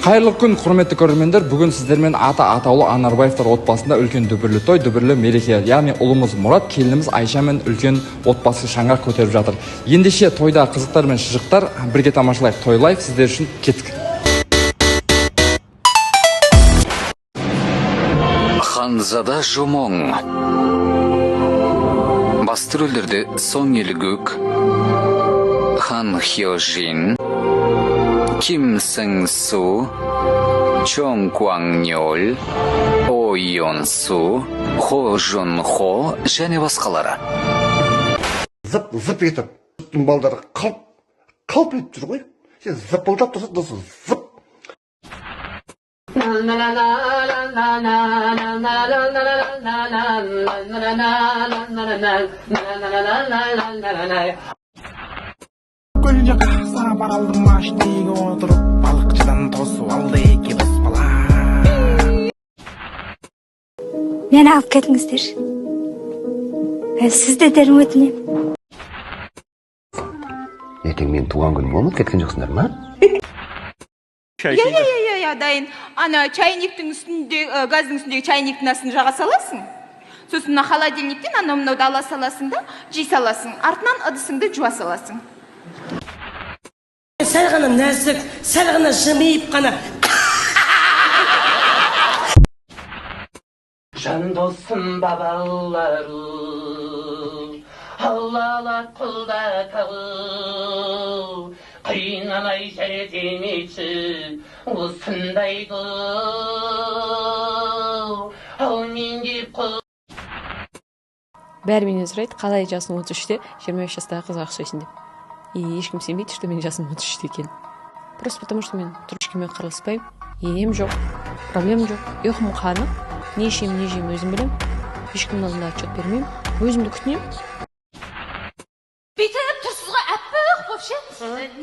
Қайырлы күн, құрметті көрермендер. Бүгін сіздермен атаулы Анарбаевтар отбасында үлкен дүбірлі той, дүбірлі мереке. Яғни ұлымыз Мұрат, келініміз Айша мен үлкен отбасы шаңырақ көтеріп жатыр. Ендеше тойда қызықтар мен шыжықтар бірге тамашалайық. Той лайф сіздер үшін кеттік. Ханзада Жомон. Басты рөлдерде Сон Елгүк, Хан Хёжин, Ким Сэн Су, Чон Кван Нёл, О Йон Су, Хо Жон Хо және басқалары. Зып етіп, балдары қалп етіп жүр ғой. Сен зыпылдап тұрса, зып. Көл жаққа сапар алдым машинеге отырып, балықшыдан тосып алды екеуміз бала. Мені алып кетіңіздер. Сіздерден өтінемін. Ертең мен туған күнім болмады, кеткен жоқсыңдар ма? Я, дайын. Ана чайниктің үстінде, газдың үстіндегі чайниктің астын жаға саласың. Сосын холодильниктен анау-мынауды ала саласың да, жей саласың. Артынан ыдысыңды жуа саласың. Сәл ғана нәзік, сәл ғана жымиып қана. Жан досым бабалары, Аллалат құлдатағы, қиналай жәрдеметші, осындайды, ау мен деп қыл. Бәрі менен сұрайды, қалай жасың 33-те 23 жастағы қыз ақшайсың деп. И ешкім сенбейді, что мен жасым 33 екен. Просто потому что мен тұрышкемен қарылыспаймын, енем жоқ, проблем жоқ, ұйқым қанық, не ішем өзім білем, ешкімнің алдында отчет бермеймін, өзімді күтінемін. Бүйтіп тұрсызға әппіқ көпше,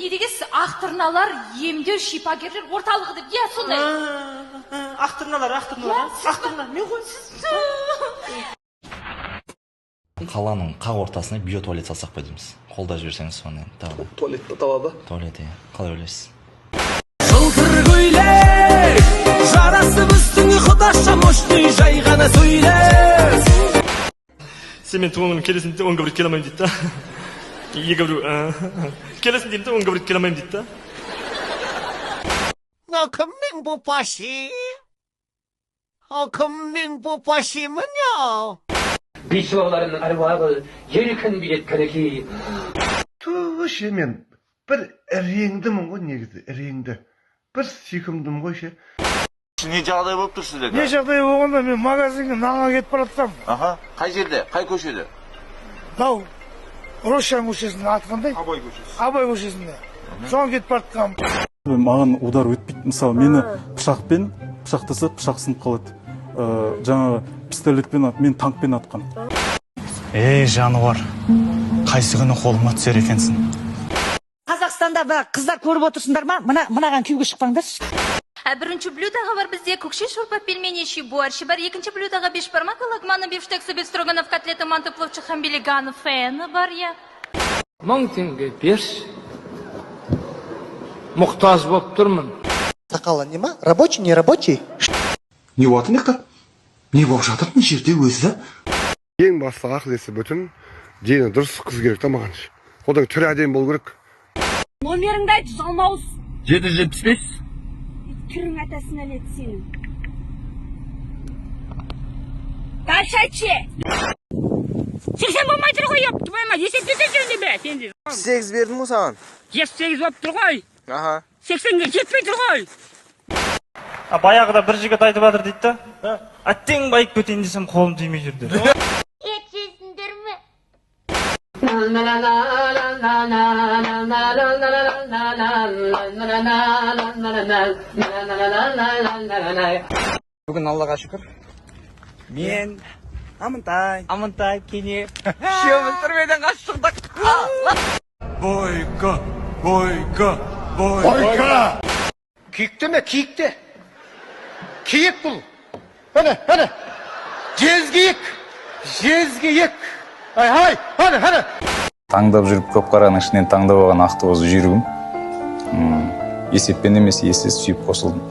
не дегенсіз ақтырналар, емдеу, шипагерлер орталығы деп, я сондай. Ақтырналар, мен қойсыз. Қаланың қақ ортасына биотуалет салсақ па дейміз. Қолда жіберсеңіз соны тағы да. Туалетті табады. Туалет, иә. Қалай ойлайсыз? Жылтыр көйлек, жарасып үстіңі құдаша мұшты жай ғана сөйлес. Сен мен туған күнім келесің де 10 говорит келе алмаймын дейді да. Я говорю, келесің деймін де 10 говорит келе алмаймын дейді да. Кімнің бұл паши? Кімнің бұл пашимын? Бишуаларының аруағы еркін билет кәнеки. Ше, мен бір реңдімін ғой негізі, реңді. Бір сүйкімдім ғой ше. Не жағдай болып тұрсыз деді? Не жағдай болғанда мен магазинге нанға кетіп баратсам. Аха, қай жерде, қай көшеде? Дау, Рошан көшесінің атқандай. Абай көшесінде. Соған кетіп баратқам. Маған удар өтпейді. Мысалы, мені пышақтаса, пышақ сынып қалады. Жаңағы пистолетпен мен танкпен атқан. Жануар, қайсы күні қолыма түсер екенсің? Қазақстанда қыздар көріп отырсыңдар ма? Мынаған күйге шықпаңдаршы. Бірінші блюдаға бар бізде көкше шорпа, пельмени, борщ бар. Екінші блюдаға бешбармак, лагманы, бифштекс, бефстроганов, котлеты, манты, пловчы, хамбили, ганы, фэны бар, я. 1000 теңге берші. Мұқтаж болып тұрмын. Сақалы не ма? Рабочий, не рабочий? Не болатын еқті? Не болып жатыр мына жерде өзі? Ең басты ақыл есі бүтін, дені дұрыс қыз керек та маған. Одан түрі әдем болу керек. Номеріңді айт, жалмауыз. 775. Түрің атасын әлет сенің. Дальше айтшы. 80 болмай тұр ғой, еп, твойма, есептесе жүрінде бе, сенде. 8 бердім ғой саған. 78 болып тұр ғой. Аха. 80-ге жетпей тұр ғой. Баяғыда бір жігіт айтып жатыр дейді да. Әттең байып кетейін десем қолым тимей жүрді. Ет жесіңдер ме? Бүгін Аллаға шүкір. Мен Амынтай, Кене. Үшеуміз түрмеден қашықтық. Бойка! Киікті ме? Киікті. Киік бұл. Әне. Жезгиік. Ай, әне. Таңдап жүріп көп қараның ішінен таңдап алған Ақтоғыз жүйрігім. есеппен емес ессіз сүйіп қосылдым.